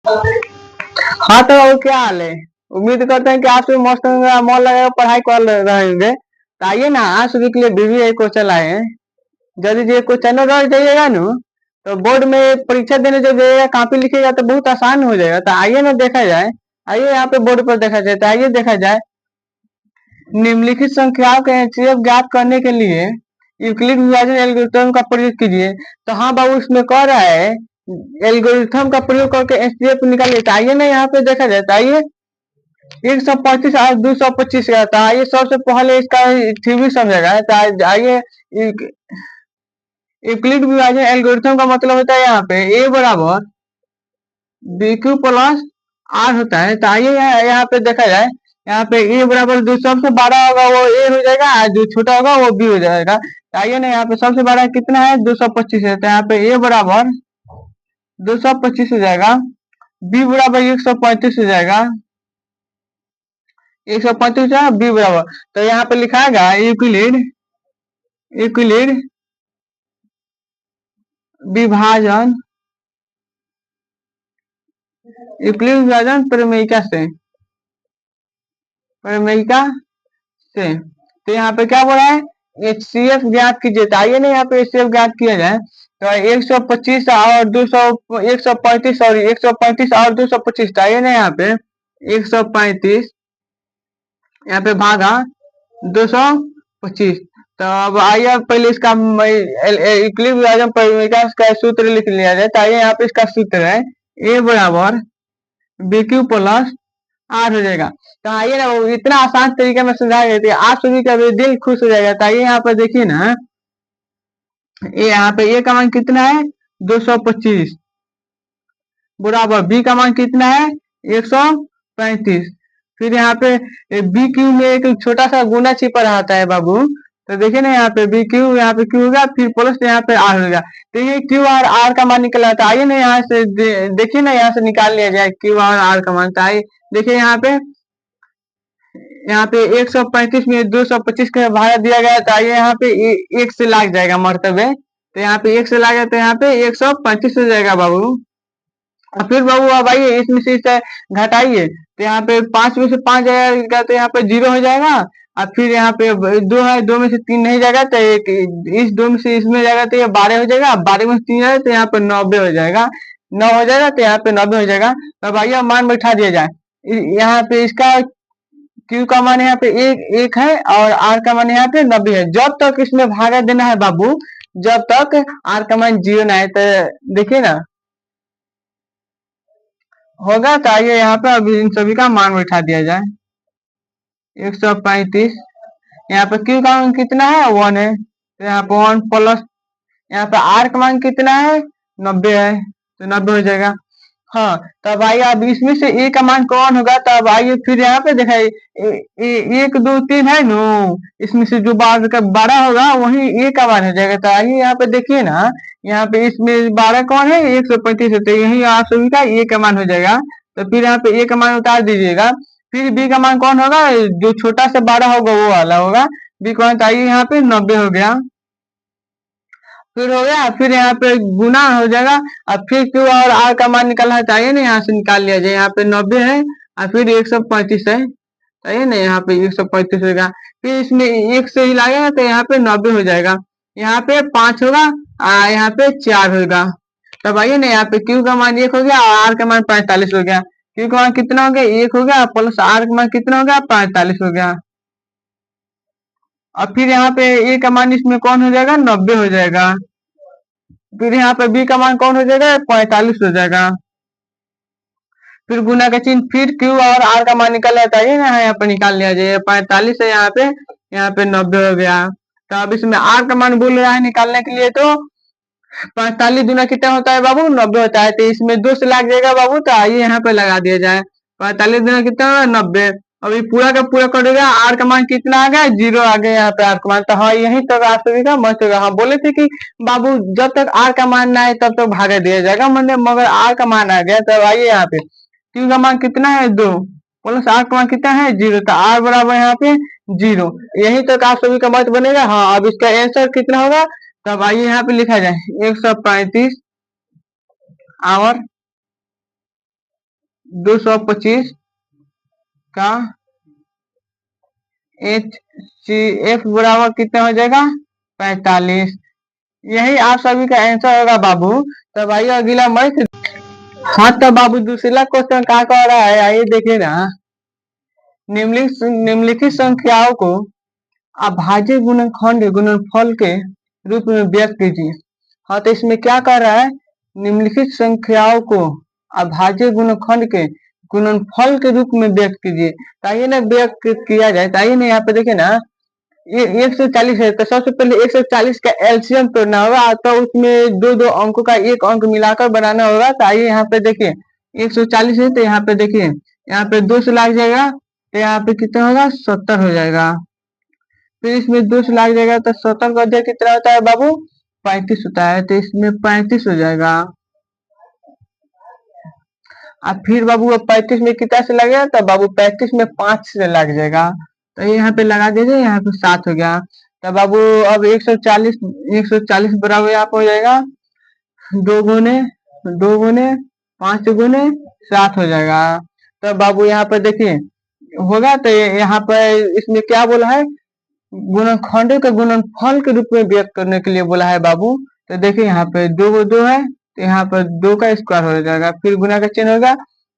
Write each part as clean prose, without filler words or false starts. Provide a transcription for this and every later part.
हाँ तो और क्या हाल है। उम्मीद करते हैं कि आप भी मस्त होंगे, मन लगेगा पढ़ाई कर रहेंगे। तो आइए ना, आज सुबह के लिए बीवी क्वेश्चन लाए हैं। यदि ये क्वेश्चन रह जाइएगा ना, तो बोर्ड में परीक्षा देने जब जाइएगा कॉपी लिखिएगा तो बहुत आसान हो जाएगा। तो आइए ना देखा जाए। आइए यहाँ पे बोर्ड पर देखा जाए, तो आइए देखा जाए। निम्नलिखित संख्याओं के एचसीएफ ज्ञात करने के लिए यूक्लिड विभाजन एल्गोरिथम का प्रयोग कीजिए। तो हाँ बाबू, इसमें कह रहा है एल्गोरिथम का प्रयोग करके एचसीएफ निकालिए। तो आइए ना यहाँ पे देखा जाए। तो आइए 135 और 225 का था। आइए सबसे पहले इसका थ्योरी समझेगा। तो आइए, यूक्लिड विभाजन एल्गोरिथम का मतलब होता है यहाँ पे ए बराबर बी क्यू प्लस आर होता है। तो आइए यहाँ पे देखा जाए। यहाँ पे ए बराबर जो सबसे बड़ा होगा वो ए हो जाएगा, और जो छोटा होगा वो बी हो जाएगा। तो आइए ना, यहाँ पे सबसे बड़ा कितना है, 225 है। तो यहाँ पे ए बराबर 225 हो जाएगा, बी बराबर 135 हो जाएगा, 135 है बी बराबर। तो यहाँ पे लिखाएगा यूक्लिड यूक्लिड विभाजन यूक्लिड विभाजन प्रमेयिका से। तो यहाँ पे क्या बोला है, एचसीएफ ज्ञात कीजिए। तो आइए ना यहाँ पे एचसीएफ ज्ञात किया जाए। तो 125 और 200, 135 और 135 और 225। तो आइए ना यहाँ पे 135 यहाँ पे भागा 225। तो अब आइए पहले इसका यूक्लिड विभाजन प्रमेयिका का सूत्र लिख लिया जाए। तो आइए यहाँ पे इसका सूत्र है ए बराबर बी क्यू प्लस आर हो जाएगा। तो आइए ना, वो इतना आसान तरीके में समझा देते हैं, आप सभी का भी दिल खुश हो जाएगा। तो आइए यहाँ पर देखिए ना, ये यहाँ पे ए का मान कितना है, 225 बराबर बी का मान कितना है, 135। फिर यहाँ पे बी क्यू में एक छोटा सा गुना छिपा रहता है बाबू। तो देखिए ना, यहाँ पे बी क्यू, यहाँ पे क्यू होगा, फिर प्लस यहाँ पे आर होगा। तो ये क्यू और आर का मान निकल आता है। आइए ना यहाँ से देखिए ना, यहाँ से निकाल लिया जाए क्यू और आर का मान। तो आइए देखिए यहाँ पे 135 में 225 का भाड़ा दिया गया। तो आइए यहाँ पे एक से लाग जाएगा मर्तबे। तो यहाँ पे एक से लाग तो यहाँ पे 135 हो जाएगा बाबू। और फिर बाबू अब आइए इसमें से इसे घटाइए। तो यहाँ पे 5 में से 5 जाएगा तो यहाँ पे 0 हो जाएगा। और फिर यहाँ पे 2 है, 2 में से 3 नहीं जाएगा तो एक इस 2 में से इसमें जाएगा तो ये 12 हो जाएगा। 12 में से 3 जाएगा तो यहाँ पे 90 हो जाएगा, 9 हो जाएगा तो यहाँ पे 90 हो जाएगा। तो अब आइए मान बैठा दिया जाए। यहाँ पे इसका क्यू का मान यहाँ पे एक है और आर का मान यहाँ पे 90 है। जब तक इसमें भागा देना है बाबू, जब तक आर का मान 0 ना है। तो देखिए ना होगा। तो आइए यहाँ पे अभी इन सभी का मान बैठा दिया जाए। 135, यहाँ पे क्यू का मान कितना है, 1 है। तो यहाँ पे 1 प्लस यहाँ पे आर का मान कितना है, 90 है। तो 90 हो जाएगा। हाँ, तब आइए अब इसमें से ए का मान कौन होगा। तब आइए फिर यहाँ पे दिखाई 1 2 3 है नो, इसमें से जो बारह होगा वही ए का मान हो जाएगा। तो आइए यहाँ पे देखिए ना, यहाँ पे इसमें 12 कौन है, 135 है। तो यही आप सभी का ए का मान हो जाएगा। तो फिर यहाँ पे ए का मान उतार दीजिएगा। फिर बी का मान कौन होगा, जो छोटा से 12 होगा वो वाला होगा बी का मान। तो आइए यहाँ पे 90 हो गया। फिर हो गया, फिर यहाँ पे गुना हो जाएगा। अब फिर क्यू और आर का मान निकालना चाहिए ना, यहाँ से निकाल लिया जाए। यहाँ पे 90 है और फिर 135 है। चाहिए ना, यहाँ पे 135 होगा। फिर इसमें एक से ही लागेगा तो यहाँ पे 90 हो जाएगा। यहाँ पे 5 होगा और यहाँ पे 4 होगा। तब आइए ना, यहाँ पे क्यू का मान 1 हो गया और आर का मान 45 हो गया। क्यू का मान कितना हो गया, 1 हो गया, प्लस आर का मान कितना हो गया, 45 हो गया। और फिर यहाँ पे ए का मान इसमें कौन हो जाएगा, 90 हो जाएगा। फिर यहाँ पे बी का मान कौन हो जाएगा, 45 हो जाएगा। फिर गुना का चिन्ह, फिर क्यू और आर का मान निकल जाता है ना, यहाँ पे निकाल लिया जाए। 45 है यहाँ पे 90 हो गया। तो अब इसमें आर का मान बोल रहा है निकालने के लिए। तो 45 गुना कितना होता है बाबू, 90 होता है। तो इसमें 2 से लग जाएगा बाबू। तो आइए यहाँ पे लगा दिया जाए। 45 गुना कितना होगा, 90। अभी पूरा का पूरा करेगा, आर का मान कितना आ गया, 0 आ गया यहाँ पे आर का मान। तो हाँ, यही तक आप सभी का मस्त होगा। हाँ, बोले थे कि बाबू जब तक आर का मान ना आए तब तक भागा दिया जाएगा, मगर आर का मान आ गया। तब आइए यहाँ पे क्यू का मान कितना है, 2 प्लस आर का मान कितना है, 0। तो आर बराबर यहाँ पे 0। यही तक आप सभी का मत बनेगा। हाँ, अब इसका आंसर कितना होगा। तब आइए यहाँ पे लिखा जाए 135 और 225 का HCF बराबर कितना हो जाएगा 45। यही आप सभी का आंसर होगा बाबू। तब आइए अगला मैथ। हाँ तो बाबू दूसरा क्वेश्चन क्या कह रहा है, आइए देखिए ना। निम्नलिखित संख्याओं को अभाज्य गुणनखंड गुणनफल के रूप में व्यक्त कीजिए। हाँ तो इसमें क्या कर रहा है, निम्नलिखित संख्याओं को अभाज्य गुणनखंड के गुणनफल के रूप में व्यक्त कीजिए। ताइए ना व्यक्त किया जाए। ताइए ना यहाँ पे देखिए ना, ये 140 है तो सबसे पहले 140 का एलसीएम तोड़ना होगा, तो उसमें दो दो अंकों का एक अंक मिलाकर बनाना होगा। तो आइए यहाँ पे देखिए 140 है तो यहाँ पे देखिए, यहाँ पे 2 से लाग जाएगा तो यहाँ पे कितना होगा 70 हो जाएगा। फिर इसमें 2 से लाग जाएगा तो 70 का अध्याय कितना होता है बाबू 35 होता है, तो इसमें 35 हो जाएगा। अब फिर बाबू 35 में कितना से लगेगा, तो बाबू 35 में 5 से लग जाएगा, तो यहाँ पे लगा दीजिए, यहाँ पे 7 हो गया। तो बाबू अब 140 बराबर यहाँ पे हो जाएगा 2 गुने 5 गुने 7 हो जाएगा। तो बाबू यहाँ पर देखिए होगा, तो यहाँ पर इसमें क्या बोला है, गुणनखंडों के गुणनफल के रूप में व्यक्त करने के लिए बोला है बाबू। तो देखिए यहाँ पे 2 है तो यहाँ पर 2 का स्क्वायर हो जाएगा, फिर गुना का चिन्ह होगा,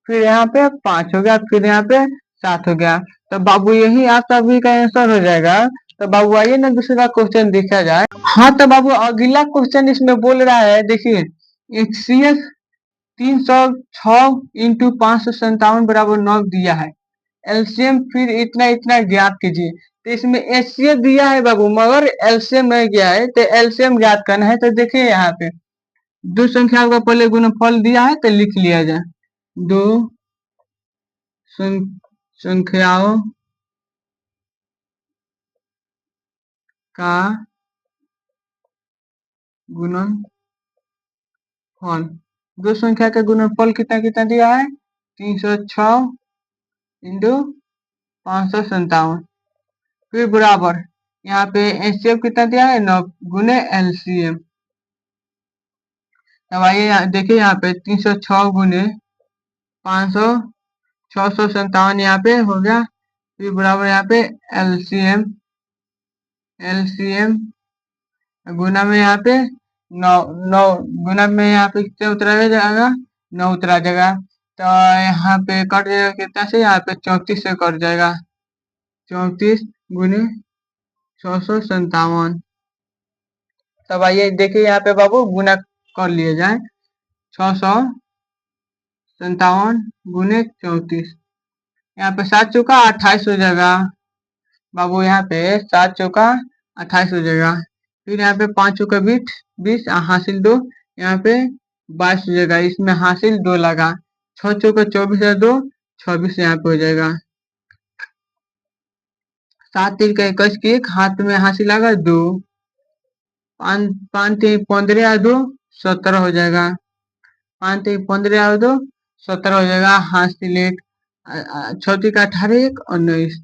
फिर यहाँ पे 5 हो गया, फिर यहाँ पे 7 हो गया। तो बाबू यही आप सभी का आंसर हो जाएगा। तो बाबू आइए ना दूसरा क्वेश्चन देखा जाए। हाँ तो बाबू अगला क्वेश्चन इसमें बोल रहा है, देखिए HCF 306 इंटू 557 बराबर 9 दिया है। एलसीएम फिर इतना इतना ज्ञात कीजिए। तो इसमें एचसीएफ दिया है बाबू, मगर एलसीएम नहीं दिया है, तो एलसीएम ज्ञात करना है। तो देखिए यहाँ पे दो संख्याओं का पहले गुणनफल दिया है तो लिख लिया जाए। दो संख्याओं का गुणनफल, दो संख्या का गुणनफल कितना कितना दिया है 306 इंटू 557, फिर बराबर यहाँ पे एचसीएफ कितना दिया है 9 गुने एलसीएम। अब आइए देखिए यहाँ पे 306 गुने 500 657 यहाँ पे हो गया, फिर बराबर यहाँ पे एलसीएम एलसीएम गुना में यहाँ पे 9 9 गुना में यहाँ पे कितना उतरा जाएगा 9 उतरा जाएगा। तो यहाँ पे कट जाएगा कितना से, यहाँ पे 34 से कट जाएगा, 34 गुने 657। तब आइए देखिए यहाँ पे बाबू गुना कर लिए जाए, 657 गुने 34, यहाँ पे 7 चौका 28 हो जाएगा बाबू, यहाँ पे 7 चौका 28 हो जाएगा। फिर यहाँ पे 5 चौका 20 हासिल 2, यहाँ पे 22 हो जाएगा, इसमें हासिल 2 लगा, 6 चौका 24 है 2 26 यहाँ पे हो जाएगा। 7 3 का 21 की 1 हाथ में हासिल लगा 2, 5 3 15 2 17 हो जाएगा, 5 3 15 2 17 हो जाएगा, हासिल 1 6 का 18 1 19,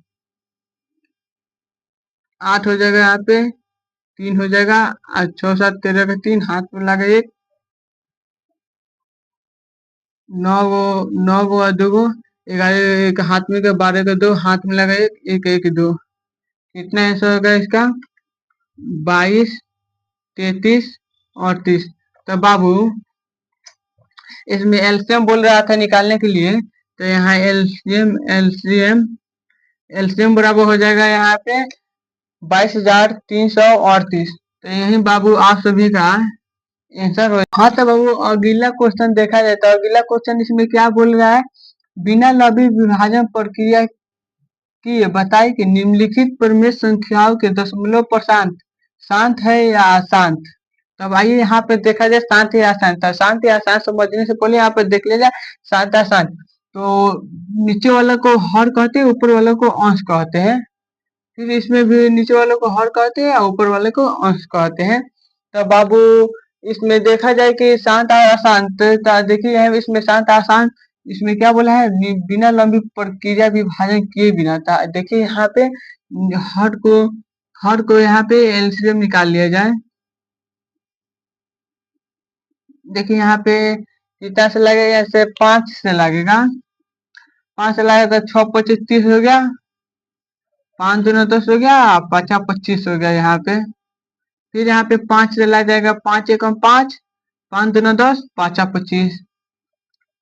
8 हो जाएगा, यहाँ पे 3 हो जाएगा, 6 7 13 का 3 हाथ में लगा 1, 9 गो 2 गो 11 एक हाथ में का 12 का 2 हाथ में लगा 1 1 1 2, कितना आंसर होगा इसका 22 33 और 30। तो बाबू इसमें एलसीएम बोल रहा था निकालने के लिए, तो यहाँ एलसीएम बराबर हो जाएगा यहाँ पे 22,338। तो यही बाबू आप सभी का आंसर हो। हाँ तो बाबू अगला क्वेश्चन देखा जाए, तो अगला क्वेश्चन इसमें क्या बोल रहा है, बिना लवी विभाजन प्रक्रिया की बताई कि निम्नलिखित प्रमेय संख्याओं के दशमलव प्रशांत शांत है या अशांत। तब आइए यहाँ पे देखा जाए शांत या अशांत। तो शांत या अशांत समझने से पहले यहाँ पे देख लिया जाए शांत अशांत। तो नीचे वाला को हर कहते हैं, ऊपर वाले को अंश कहते हैं। फिर इसमें भी नीचे वाले को हर कहते हैं और ऊपर वाले को अंश कहते हैं। तो बाबू इसमें देखा जाए कि शांत और अशांत, तो देखिए इसमें शांत अशांत, इसमें क्या बोला है बिना लंबी प्रक्रिया विभाजन किए बिना। था देखिए यहाँ पे हर को यहाँ पे एलसीएम निकाल लिया जाए। देखिए यहाँ पे कितना से लगेगा, ऐसे 5 से लगेगा, 5 से लगाएगा 6×5 = 30 हो गया, 5×2 = 10 हो गया, 5×25 हो गया यहाँ पे। फिर यहाँ पे 5 से लग जाएगा 5×1 = 5, 5×2 = 10, 5×25।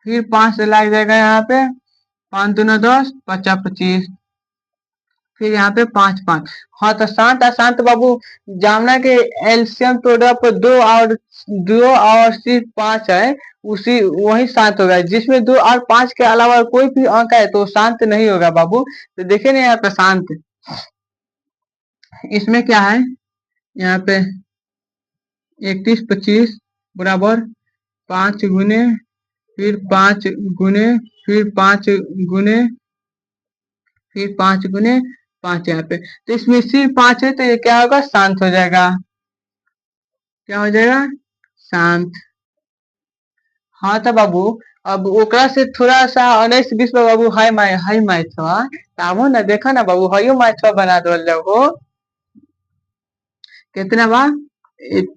फिर 5 से लग जाएगा यहाँ पे 5×2 = 10, 5×25। फिर यहाँ पे 5×5। हाँ तो शांत बाबू जामना के एलसीएम टोटल पर 2 और सिर्फ 5 है, उसी वही शांत होगा। जिसमें 2 और 5 के अलावा कोई भी अंक है तो शांत नहीं होगा बाबू। तो देखिए ना यहाँ पे शांत, इसमें क्या है यहाँ पे 31×25 बराबर 5 गुने, फिर 5 गुने, फिर 5 गुने, फिर 5 गुने 5 यहाँ पे। तो इसमें सिर्फ 5 है तो ये क्या होगा, शांत हो जाएगा। क्या हो जाएगा, शांत। हाँ तो बाबू अब ओकरा से थोड़ा सा 19-20 में बाबू हाई मैथवा ताबो ना, देखा ना बाबू हाइयो मैथवा बना दो जाओ कितना बा।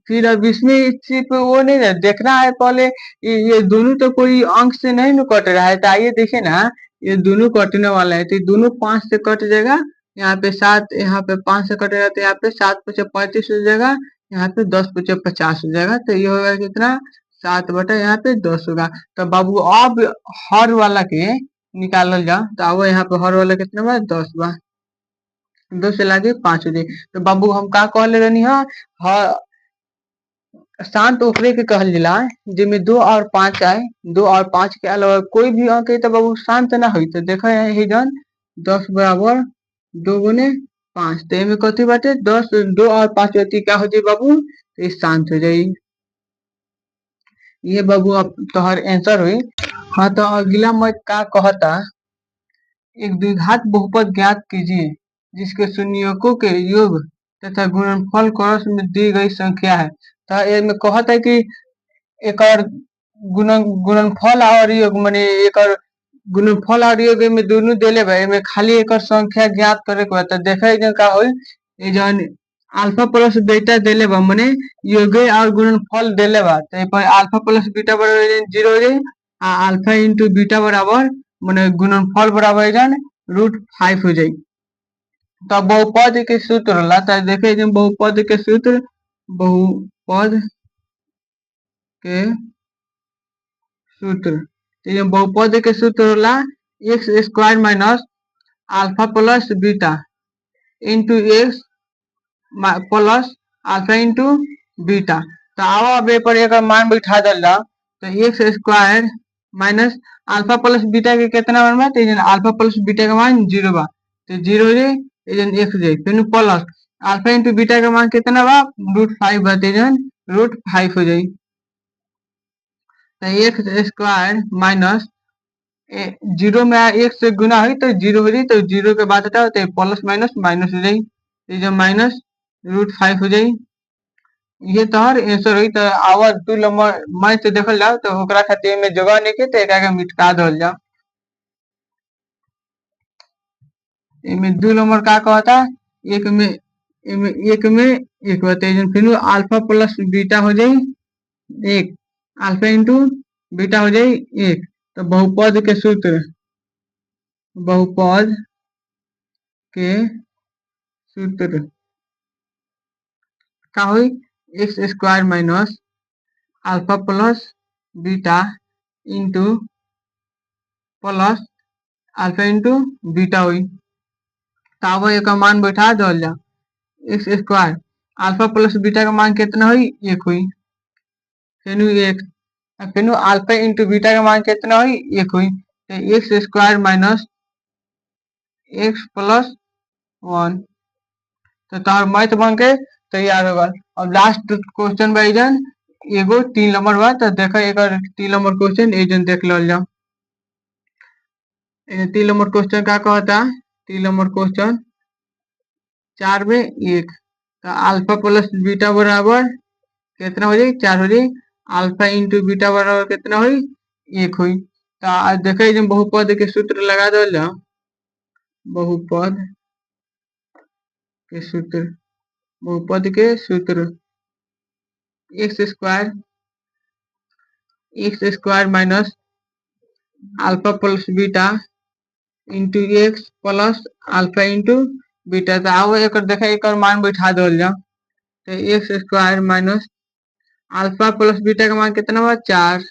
फिर अब इसमें सिर्फ वो नहीं ना देखना है पहले, ये दोनों तो कोई अंक से नहीं न कट रहा है। तो आइए देखे ना, ये दोनों कटने वाला है तो ये दोनों 5 से कट जाएगा। यहाँ पे 7, यहाँ पे 5 से कटेगा तो यहाँ पे 7×5 = 35 हो जाएगा, यहाँ पे 10×50 हो जाएगा। तो ये होगा कितना, 7 बटा यहाँ पे 10 होगा। तो बाबू अब हर वाला के निकालल जाओ, तो अब यहाँ पे हर वाला कितना बा, 10 बा। 2 से लागे 5 हो जाए। तो बाबू हम का कहले रहनी हाँ, शांत ओकरे के कहल जिला जिसमें 2 और 5 आए, 2 और 5 के अलावा कोई भी अंक है तो बाबू शांत ना हुई। तो देखो है जन 10 बराबर 2×5, तो एमे कथी बाटे 10, 2 और 5 व्यक्ति क्या हो जाए बाबू, तो ये शांत हो जाए। ये बाबू अब तोहर आंसर हुई। हाँ तो अगला मत का कहता, एक द्विघात बहुपद ज्ञात कीजिए जिसके शून्यकों के योग तथा गुणनफल क्रॉस में दी गई संख्या है। तो इसमें कहता है कि एक और गुणनफल और योग माने एक और गुणनफल और योग में दोनों देले बा, में खाली एक और संख्या ज्ञात करे के बा। तो देखे जन का होई, ये जन अल्फा प्लस बीटा देले बा माने योग और गुणनफल देले बा, तो ये पर अल्फा प्लस बीटा बराबर 0 हो जाए, अल्फा इंटू बीटा बराबर माने गुणनफल बराबर जन √5 हो जाए। तो बहुपद के सूत्र ला, तो देखे जन बहुपद के सूत्र, बहुपद के सूत्र, तो ये बहुपद के सूत्र ला x² - alpha plus beta into x plus alpha into beta. तो आओ अब ये पर एक मान बैठा दल जाओ, तो x² minus alpha plus beta के कितना मान बा, तो अल्फा प्लस बीटा का मान 0 बा, तो 0 जे x जे, फिर प्लस अल्फा इंटू बीटा का मान कितना बा, √5 बा, तो √5 हो जाए। तो x² माइनस 0 में 1 से गुना हुई तो 0 हो जाए, तो 0 के बाद हटाओ तो प्लस माइनस माइनस हो जाए, तो जो माइनस √5 हो जाए। ये तोहर आंसर हुई। तो आवाज 2 नंबर मैं तो देखल जाओ तो ओकरा खातिर में जगह नहीं के तो एक आगे मिटका दल जाओ। इनमें 2 नंबर का कहता, एक में एक बताइए फिर अल्फा प्लस बीटा हो जाए 1, अल्फा इंटू बीटा हो जाए 1। तो बहुपद के सूत्र, बहुपद के सूत्र का हुई x² minus alpha plus beta into plus alpha into beta हुई। तो एक मान बैठा दल जा, x² अल्फा प्लस बीटा का मान कितना हुई, 1 हुई, फिर 1, फिर अल्फा इंटू बीटा का मान कितना हुई, 1 हुई, तो x² माइनस x प्लस 1। तो तार मैथ बन के तैयार होगा। अब लास्ट क्वेश्चन बाई जन एगो 3 नंबर बा, तो देखो एक 3 नंबर क्वेश्चन एजन देख लो जाओ। 3 नंबर क्वेश्चन का कहता, 3 नंबर क्वेश्चन 4 में 1, तो अल्फा प्लस बीटा बराबर कितना हो जाए, 4 हो जाए, अल्फा इंटू बीटा बराबर कितना हुई, 1 हुई। तो आज देखे जन बहुपद के सूत्र लगा दो जाओ, बहुपद के सूत्र, बहुपद के सूत्र x² minus alpha plus beta into x plus alpha into beta. तो आओ एक देखा एक मान बैठा दो जाओ। तो x square minus alpha plus beta का मान कितना हुआ 4,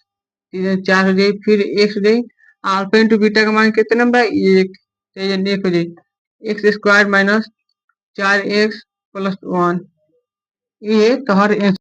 4 हो जाए, फिर एक्स हो जाए, अल्फा इंटू बीटा का मान कितना बा 1, तो ये 1 हो जाए, x square minus 4x plus 1, ये तो हर